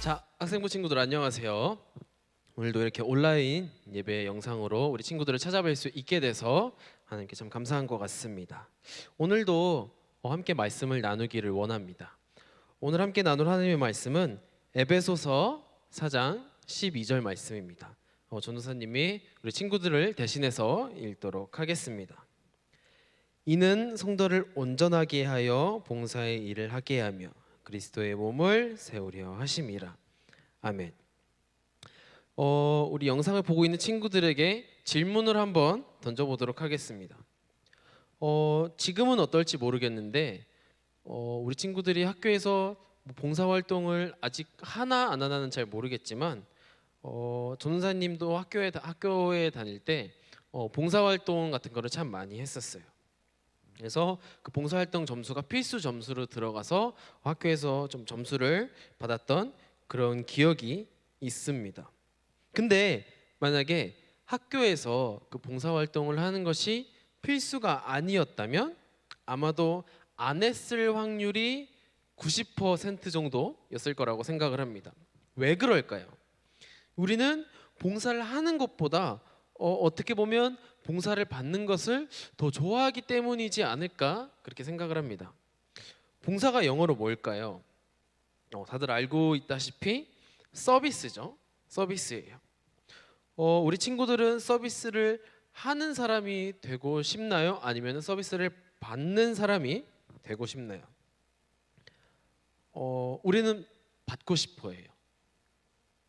자, 학생부 친구들 안녕하세요. 오늘도 이렇게 온라인 예배 영상으로 우리 친구들을 찾아뵐 수 있게 돼서 하나님께 참 감사한 것 같습니다. 오늘도 함께 말씀을 나누기를 원합니다. 오늘 함께 나눌 하나님의 말씀은 에베소서 4장 12절 말씀입니다. 전도사님이 우리 친구들을 대신해서 읽도록 하겠습니다. 이는 성도를 온전하게 하여 봉사의 일을 하게 하며 그리스도의 몸을 세우려 하심이라. 아멘. 우리 영상을 보고 있는 친구들에게 질문을 한번 던져보도록 하겠습니다. 지금은 어떨지 모르겠는데 우리 친구들이 학교에서 봉사활동을 아직 하나 안 하나는 잘 모르겠지만 전도사님도 학교에 다닐 때 봉사활동 같은 거를 참 많이 했었어요. 그래서 그 봉사활동 점수가 필수 점수로 들어가서 학교에서 좀 점수를 받았던 그런 기억이 있습니다. 근데 만약에 학교에서 그 봉사활동을 하는 것이 필수가 아니었다면 아마도 안 했을 확률이 90% 정도였을 거라고 생각을 합니다. 왜 그럴까요? 우리는 봉사를 하는 것보다 어떻게 보면 봉사를 받는 것을 더 좋아하기 때문이지 않을까 그렇게 생각을 합니다. 봉사가 영어로 뭘까요? 다들 알고 있다시피 서비스죠. 서비스예요. 우리 친구들은 서비스를 하는 사람이 되고 싶나요? 아니면 서비스를 받는 사람이 되고 싶나요? 우리는 받고 싶어 해요.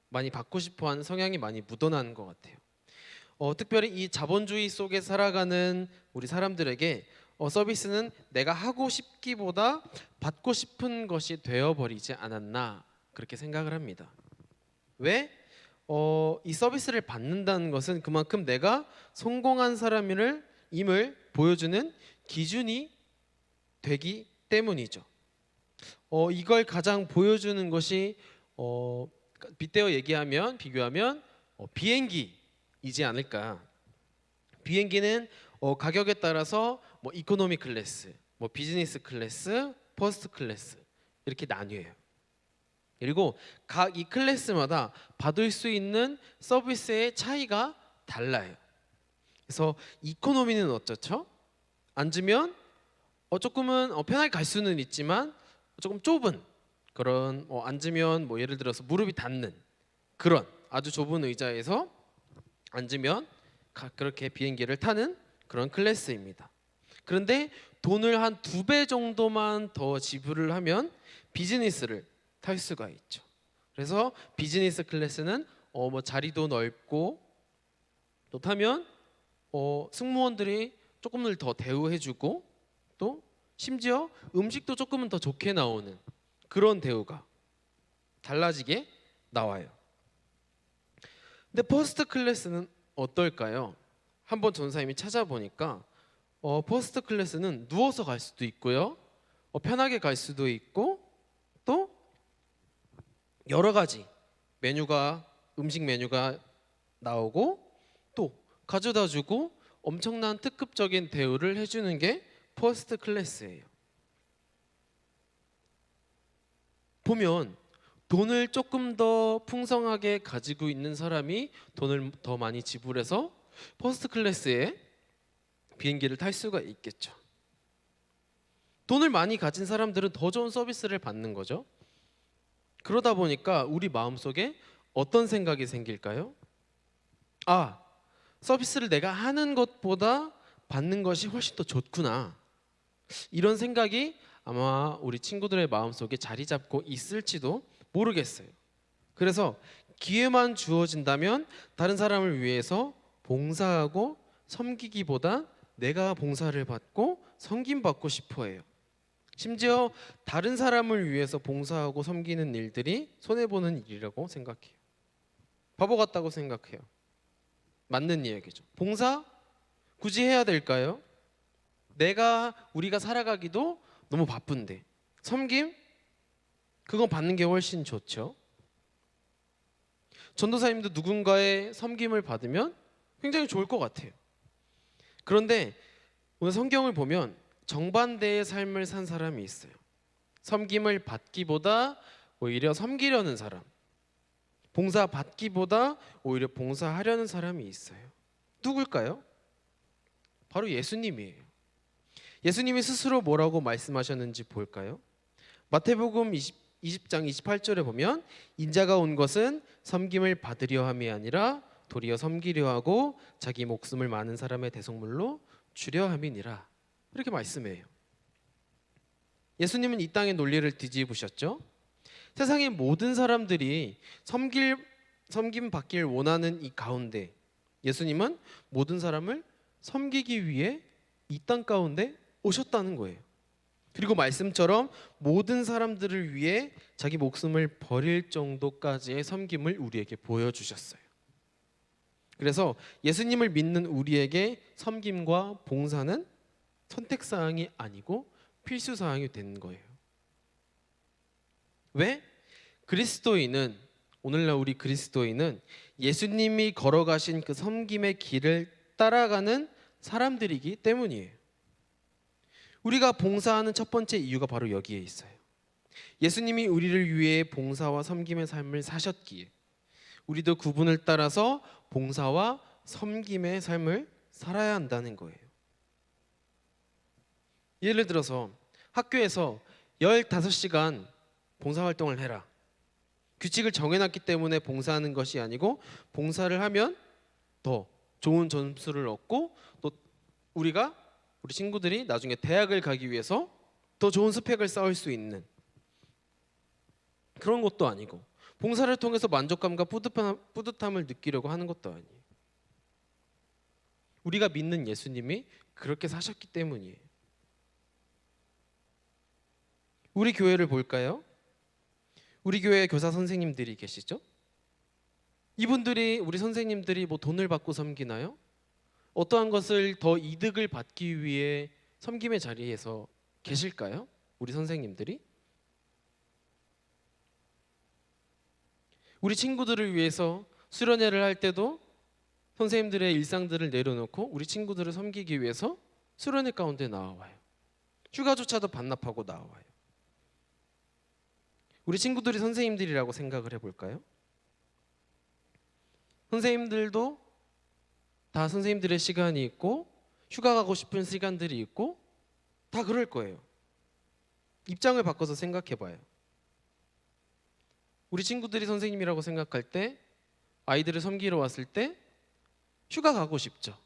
많이 받고 싶어 하는 성향이 많이 묻어나는 것 같아요. 특별히 이 자본주의 속에 살아가는 우리 사람들에게 서비스는 내가 하고 싶기보다 받고 싶은 것이 되어버리지 않았나 그렇게 생각을 합니다. 왜? 이 서비스를 받는다는 것은 그만큼 내가 성공한 사람임을 보여주는 기준이 되기 때문이죠. 이걸 가장 보여주는 것이 빗대어 비교하면 비행기이지 않을까. 비행기는 가격에 따라서 이코노미 클래스, 비즈니스 클래스, 퍼스트 클래스 이렇게 나뉘어요. 그리고 각 이 클래스마다 받을 수 있는 서비스의 차이가 달라요. 그래서 이코노미는 어떻죠? 앉으면 조금은 편하게 갈 수는 있지만 조금 좁은 그런 앉으면 예를 들어서 무릎이 닿는 그런 아주 좁은 의자에서 앉으면 그렇게 비행기를 타는 그런 클래스입니다. 그런데 돈을 한 2배 정도만 더 지불을 하면 비즈니스를 탈 수가 있죠. 그래서 비즈니스 클래스는 자리도 넓고 또 타면 승무원들이 조금을 더 대우해주고 또 심지어 음식도 조금은 더 좋게 나오는 그런 대우가 달라지게 나와요. 근데 퍼스트 클래스는 어떨까요? 한번 전사님이 찾아보니까 퍼스트 클래스는 누워서 갈 수도 있고요, 편하게 갈 수도 있고 또 여러 가지 음식 메뉴가 나오고 또 가져다주고 엄청난 특급적인 대우를 해주는 게 퍼스트 클래스예요. 보면 돈을 조금 더 풍성하게 가지고 있는 사람이 돈을 더 많이 지불해서 퍼스트 클래스의 비행기를 탈 수가 있겠죠. 돈을 많이 가진 사람들은 더 좋은 서비스를 받는 거죠. 그러다 보니까 우리 마음속에 어떤 생각이 생길까요? 서비스를 내가 하는 것보다 받는 것이 훨씬 더 좋구나. 이런 생각이 아마 우리 친구들의 마음속에 자리 잡고 있을지도 모르겠어요. 그래서 기회만 주어진다면 다른 사람을 위해서 봉사하고 섬기기보다 내가 봉사를 받고 섬김받고 싶어 해요. 심지어 다른 사람을 위해서 봉사하고 섬기는 일들이 손해보는 일이라고 생각해요. 바보 같다고 생각해요. 맞는 이야기죠. 봉사 굳이 해야 될까요? 우리가 살아가기도 너무 바쁜데 섬김? 그건 받는 게 훨씬 좋죠. 전도사님도 누군가의 섬김을 받으면 굉장히 좋을 것 같아요. 그런데 오늘 성경을 보면 정반대의 삶을 산 사람이 있어요. 섬김을 받기보다 오히려 섬기려는 사람, 봉사 받기보다 오히려 봉사하려는 사람이 있어요. 누굴까요? 바로 예수님이에요. 예수님이 스스로 뭐라고 말씀하셨는지 볼까요? 마태복음 20장 28절에 보면 인자가 온 것은 섬김을 받으려 함이 아니라 도리어 섬기려 하고 자기 목숨을 많은 사람의 대속물로 주려 함이니라. 이렇게 말씀해요. 예수님은 이 땅의 논리를 뒤집으셨죠. 세상의 모든 사람들이 섬김 받길 원하는 이 가운데 예수님은 모든 사람을 섬기기 위해 이 땅 가운데 오셨다는 거예요. 그리고 말씀처럼 모든 사람들을 위해 자기 목숨을 버릴 정도까지의 섬김을 우리에게 보여주셨어요. 그래서 예수님을 믿는 우리에게 섬김과 봉사는 선택사항이 아니고 필수사항이 되는 거예요. 왜? 그리스도인은, 오늘날 우리 그리스도인은 예수님이 걸어가신 그 섬김의 길을 따라가는 사람들이기 때문이에요. 우리가 봉사하는 첫 번째 이유가 바로 여기에 있어요. 예수님이 우리를 위해 봉사와 섬김의 삶을 사셨기에 우리도 그분을 따라서 봉사와 섬김의 삶을 살아야 한다는 거예요. 예를 들어서 학교에서 15시간 봉사활동을 해라. 규칙을 정해놨기 때문에 봉사하는 것이 아니고 봉사를 하면 더 좋은 점수를 얻고 또 우리 친구들이 나중에 대학을 가기 위해서 더 좋은 스펙을 쌓을 수 있는 그런 것도 아니고 봉사를 통해서 만족감과 뿌듯함을 느끼려고 하는 것도 아니에요. 우리가 믿는 예수님이 그렇게 사셨기 때문이에요. 우리 교회를 볼까요? 우리 교회 교사 선생님들이 계시죠? 이분들이 우리 선생님들이 뭐 돈을 받고 섬기나요? 어떠한 것을 더 이득을 받기 위해 섬김의 자리에서 계실까요? 우리 선생님들이? 우리 친구들을 위해서 수련회를 할 때도 선생님들의 일상들을 내려놓고 우리 친구들을 섬기기 위해서 수련회 가운데 나와요. 휴가조차도 반납하고 나와요. 우리 친구들이 선생님들이라고 생각을 해볼까요? 선생님들도 다 선생님들의 시간이 있고 휴가 가고 싶은 시간들이 있고 다 그럴 거예요. 입장을 바꿔서 생각해봐요. 우리 친구들이 선생님이라고 생각할 때 아이들을 섬기러 왔을 때 휴가 가고 싶죠.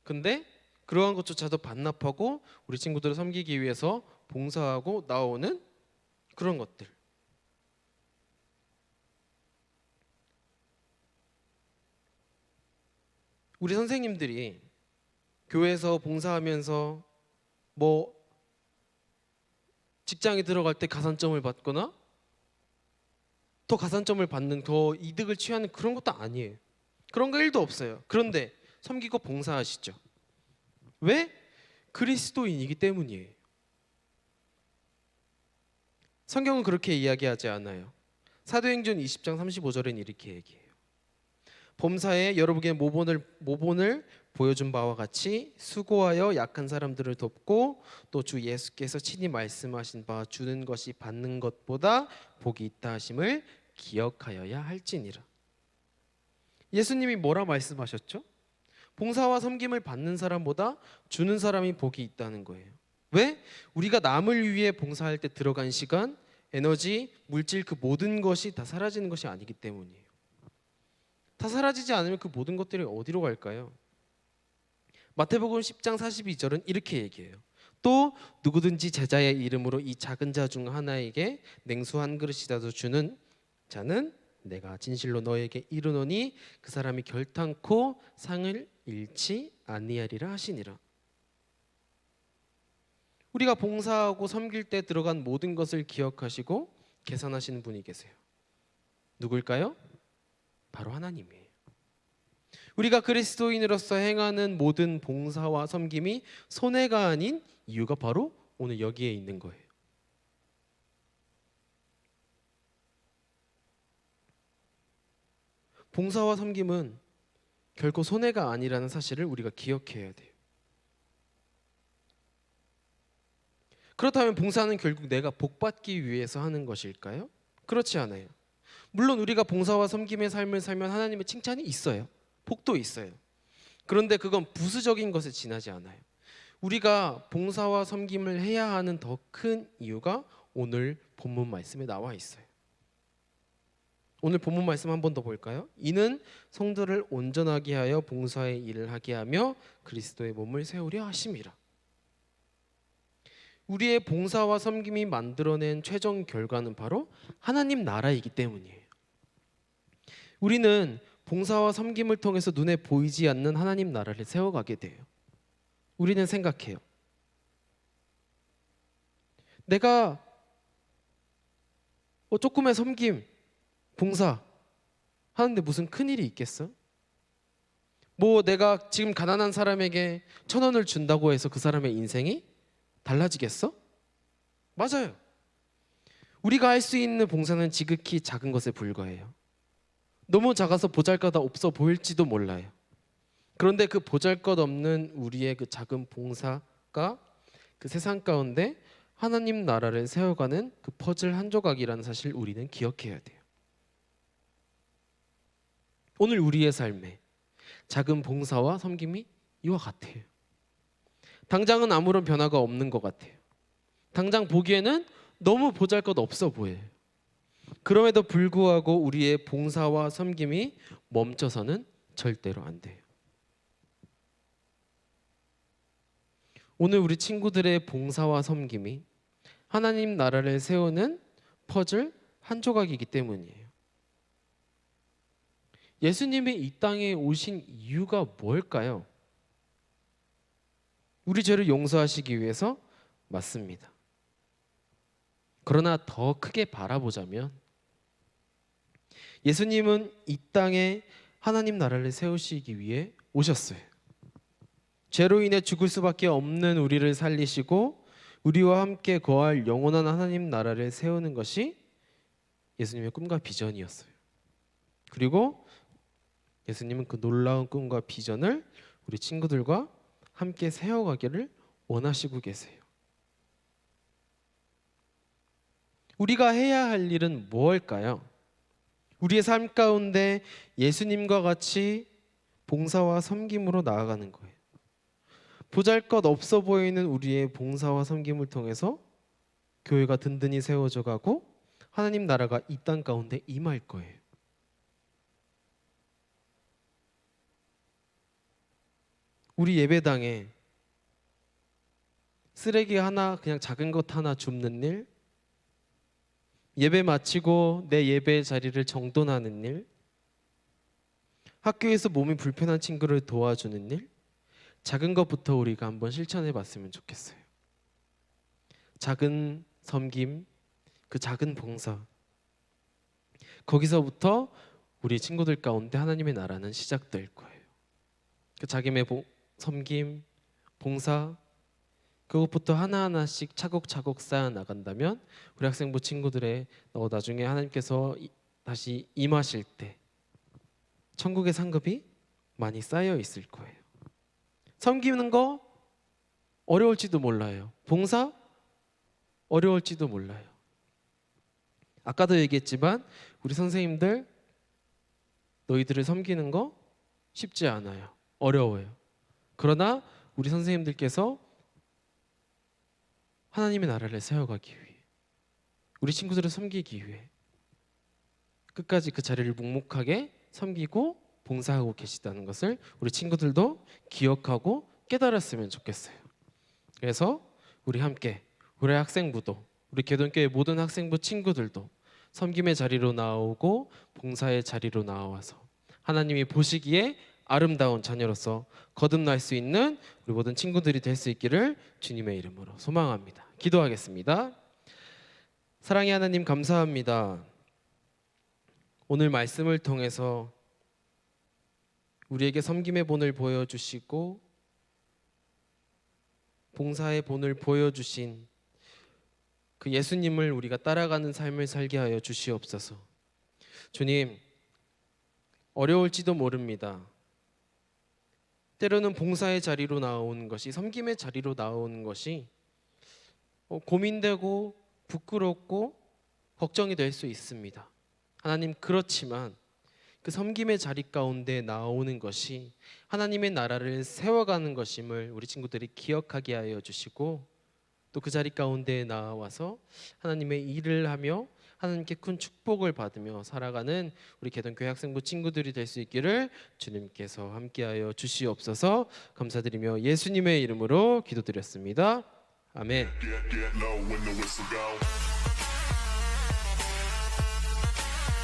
근데 그러한 것조차도 반납하고 우리 친구들을 섬기기 위해서 봉사하고 나오는 그런 것들. 우리 선생님들이 교회에서 봉사하면서 뭐 직장에 들어갈 때 가산점을 받거나 더 가산점을 받는 더 이득을 취하는 그런 것도 아니에요. 그런 거 1도 없어요. 그런데 섬기고 봉사하시죠. 왜? 그리스도인이기 때문이에요. 성경은 그렇게 이야기하지 않아요. 사도행전 20장 35절엔 이렇게 얘기해요. 범사에 여러분에게 모본을 보여준 바와 같이 수고하여 약한 사람들을 돕고 또 주 예수께서 친히 말씀하신 바 주는 것이 받는 것보다 복이 있다 하심을 기억하여야 할지니라. 예수님이 뭐라 말씀하셨죠? 봉사와 섬김을 받는 사람보다 주는 사람이 복이 있다는 거예요. 왜? 우리가 남을 위해 봉사할 때 들어간 시간, 에너지, 물질 그 모든 것이 다 사라지는 것이 아니기 때문이에요. 다 사라지지 않으면 그 모든 것들이 어디로 갈까요? 마태복음 10장 42절은 이렇게 얘기해요. 또 누구든지 제자의 이름으로 이 작은 자 중 하나에게 냉수 한 그릇이라도 주는 자는 내가 진실로 너에게 이르노니 그 사람이 결탄코 상을 잃지 아니하리라 하시니라. 우리가 봉사하고 섬길 때 들어간 모든 것을 기억하시고 계산하시는 분이 계세요. 누굴까요? 바로 하나님이에요. 우리가 그리스도인으로서 행하는 모든 봉사와 섬김이 손해가 아닌 이유가 바로 오늘 여기에 있는 거예요. 봉사와 섬김은 결코 손해가 아니라는 사실을 우리가 기억해야 돼요. 그렇다면 봉사는 결국 내가 복받기 위해서 하는 것일까요? 그렇지 않아요. 물론 우리가 봉사와 섬김의 삶을 살면 하나님의 칭찬이 있어요. 복도 있어요. 그런데 그건 부수적인 것에 지나지 않아요. 우리가 봉사와 섬김을 해야 하는 더 큰 이유가 오늘 본문 말씀에 나와 있어요. 오늘 본문 말씀 한 번 더 볼까요? 이는 성도를 온전하게 하여 봉사의 일을 하게 하며 그리스도의 몸을 세우려 하심이라. 우리의 봉사와 섬김이 만들어낸 최종 결과는 바로 하나님 나라이기 때문이에요. 우리는 봉사와 섬김을 통해서 눈에 보이지 않는 하나님 나라를 세워가게 돼요. 우리는 생각해요. 내가 조금의 섬김, 봉사 하는데 무슨 큰일이 있겠어? 내가 지금 가난한 사람에게 1,000원을 준다고 해서 그 사람의 인생이 달라지겠어? 맞아요. 우리가 할 수 있는 봉사는 지극히 작은 것에 불과해요. 너무 작아서 보잘것 없어 보일지도 몰라요. 그런데 그 보잘것없는 우리의 그 작은 봉사가 그 세상 가운데 하나님 나라를 세워가는 그 퍼즐 한 조각이라는 사실 우리는 기억해야 돼요. 오늘 우리의 삶에 작은 봉사와 섬김이 이와 같아요. 당장은 아무런 변화가 없는 것 같아요. 당장 보기에는 너무 보잘것없어 보여요. 그럼에도 불구하고 우리의 봉사와 섬김이 멈춰서는 절대로 안 돼요. 오늘 우리 친구들의 봉사와 섬김이 하나님 나라를 세우는 퍼즐 한 조각이기 때문이에요. 예수님이 이 땅에 오신 이유가 뭘까요? 우리 죄를 용서하시기 위해서 맞습니다. 그러나 더 크게 바라보자면 예수님은 이 땅에 하나님 나라를 세우시기 위해 오셨어요. 죄로 인해 죽을 수밖에 없는 우리를 살리시고 우리와 함께 거할 영원한 하나님 나라를 세우는 것이 예수님의 꿈과 비전이었어요. 그리고 예수님은 그 놀라운 꿈과 비전을 우리 친구들과 함께 세워가기를 원하시고 계세요. 우리가 해야 할 일은 무엇일까요? 우리의 삶 가운데 예수님과 같이 봉사와 섬김으로 나아가는 거예요. 보잘것 없어 보이는 우리의 봉사와 섬김을 통해서 교회가 든든히 세워져 가고 하나님 나라가 이 땅 가운데 임할 거예요. 우리 예배당에 쓰레기 하나, 그냥 작은 것 하나 줍는 일, 예배 마치고 내 예배 자리를 정돈하는 일, 학교에서 몸이 불편한 친구를 도와주는 일, 작은 것부터 우리가 한번 실천해 봤으면 좋겠어요. 작은 섬김, 그 작은 봉사, 거기서부터 우리 친구들 가운데 하나님의 나라는 시작될 거예요. 그 자기의 섬김, 봉사, 그것부터 하나하나씩 차곡차곡 쌓아 나간다면 우리 학생부 친구들의 나중에 하나님께서 다시 임하실 때 천국의 상급이 많이 쌓여 있을 거예요. 섬기는 거 어려울지도 몰라요. 봉사 어려울지도 몰라요. 아까도 얘기했지만 우리 선생님들 너희들을 섬기는 거 쉽지 않아요. 어려워요. 그러나 우리 선생님들께서 하나님의 나라를 세워가기 위해, 우리 친구들을 섬기기 위해 끝까지 그 자리를 묵묵하게 섬기고 봉사하고 계시다는 것을 우리 친구들도 기억하고 깨달았으면 좋겠어요. 그래서 우리 함께, 우리 학생부도, 우리 개동교회 모든 학생부 친구들도 섬김의 자리로 나오고 봉사의 자리로 나와서 하나님이 보시기에 아름다운 자녀로서 거듭날 수 있는 우리 모든 친구들이 될 수 있기를 주님의 이름으로 소망합니다. 기도하겠습니다. 사랑의 하나님, 감사합니다. 오늘 말씀을 통해서 우리에게 섬김의 본을 보여주시고 봉사의 본을 보여주신 그 예수님을 우리가 따라가는 삶을 살게 하여 주시옵소서. 주님, 어려울지도 모릅니다. 때로는 봉사의 자리로 나오는 것이, 섬김의 자리로 나오는 것이 고민되고 부끄럽고 걱정이 될 수 있습니다. 하나님, 그렇지만 그 섬김의 자리 가운데 나오는 것이 하나님의 나라를 세워가는 것임을 우리 친구들이 기억하게 하여 주시고, 또 그 자리 가운데 나와서 하나님의 일을 하며 하나님께 큰 축복을 받으며 살아가는 우리 계동교회 학생부 친구들이 될 수 있기를 주님께서 함께하여 주시옵소서. 감사드리며 예수님의 이름으로 기도드렸습니다. 아멘.